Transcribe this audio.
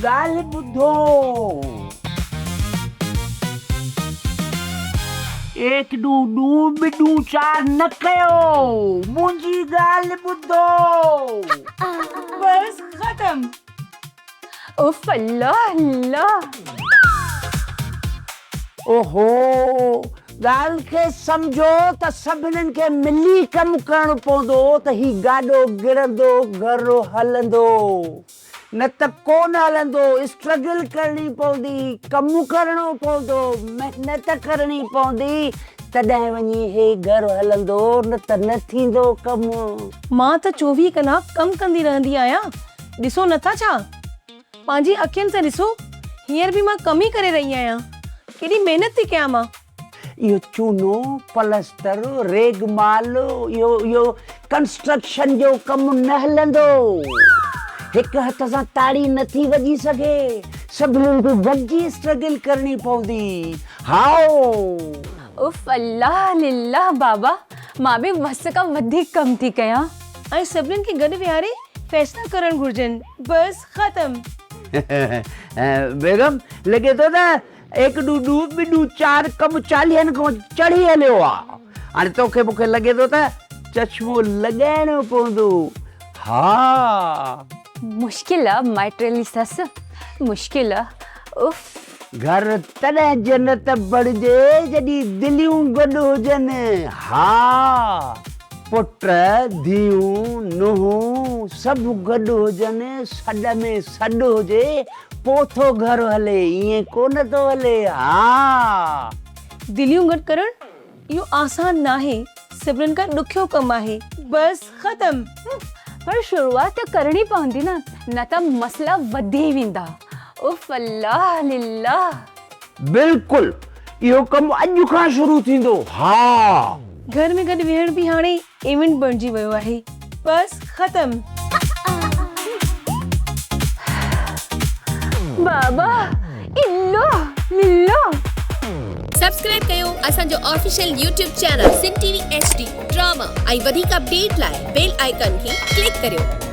ॻाल्हि ॿुधो। एक ॾू ॾू ॿिॾू चार न कयो, मुंहिंजी ॻाल्हि ॿुधो। बस खत्म। उफ अल्लाह अल्लाह। ओहो, ॻाल्हि खे सम्झो त सभिनीनि खे मिली कमु करणो पवंदो त ही गाॾो गिरंदो, घर हलंदो, न त कोन हलंदो। स्ट्रगल करणी पवंदी, कमु करणो पवंदो, महिनत करणी पवंदी, तॾहिं वञी हे घर हलंदो, न त न थींदो कमु। मां त 24 कलाक कम कंदी रहंदी आहियां, ॾिसो नथा छा? पंहिंजी अखियुनि सां ॾिसो, हींअर बि मां कम ई करे रही आहियां। केॾी महिनत थी कयां मां। इहो चूनो, पलस्तर, रेगमाल, इहो कंस्ट्रक्शन जो कमु न हलंदो। हिकु हथ सां ताड़ी नथी वॼी सघे, सभिनीनि खे गॾिजी स्ट्रगल करणी पवंदी। हाओ उफ अल्लाह लिल्लाह बाबा, मां बि वस खां वधीक कम थी कयां। ऐं सभिनीनि खे गॾु विहारे फैसला करणु घुर्जनि। बस खत्म। बेगम, लॻे थो त एक ॾू ॾू ॿिॾू चार कमु 40 खां चढ़ी हलियो आहे। हाणे तोखे मूंखे लॻे थो त चश्मो लॻाइणो पवंदो। हा, मुश्किल आहे माइटली ससु, मुश्किल आहे। उफ। घर तॾहिं जन्नत बणिजे जॾहिं दिलियूं गॾु हुजनि। हा, पुट धीअरूं नुंहं सभु गॾु हुजनि, सॾ में सॾु हुजे, पोइ थो घर हले, ईअं कोन थो हले। हा, दिलियूं गॾु करणु इहो आसान नाहे, सभिनीनि खां ॾुखियो कमु आहे। बस खत्म। पर शुरूआत त करणी पवंदी न त मसला वधी वेंदा। उफ अल्लाह लिल्लाह। बिल्कुलु, इहो कमु अॼु खां शुरू थींदो। हा, घर में गॾु वेहण बि हाणे इवेंट बणिजी वियो आहे। बस खत्म। बाबा इल्लो लिल्लो। सब्सक्राइब कयो असांजो ऑफिशियल YouTube चैनल सिन टीवी HD ड्रामा ऐं वधीक अपडेट लाइ बेल आइकन खे क्लिक करियो।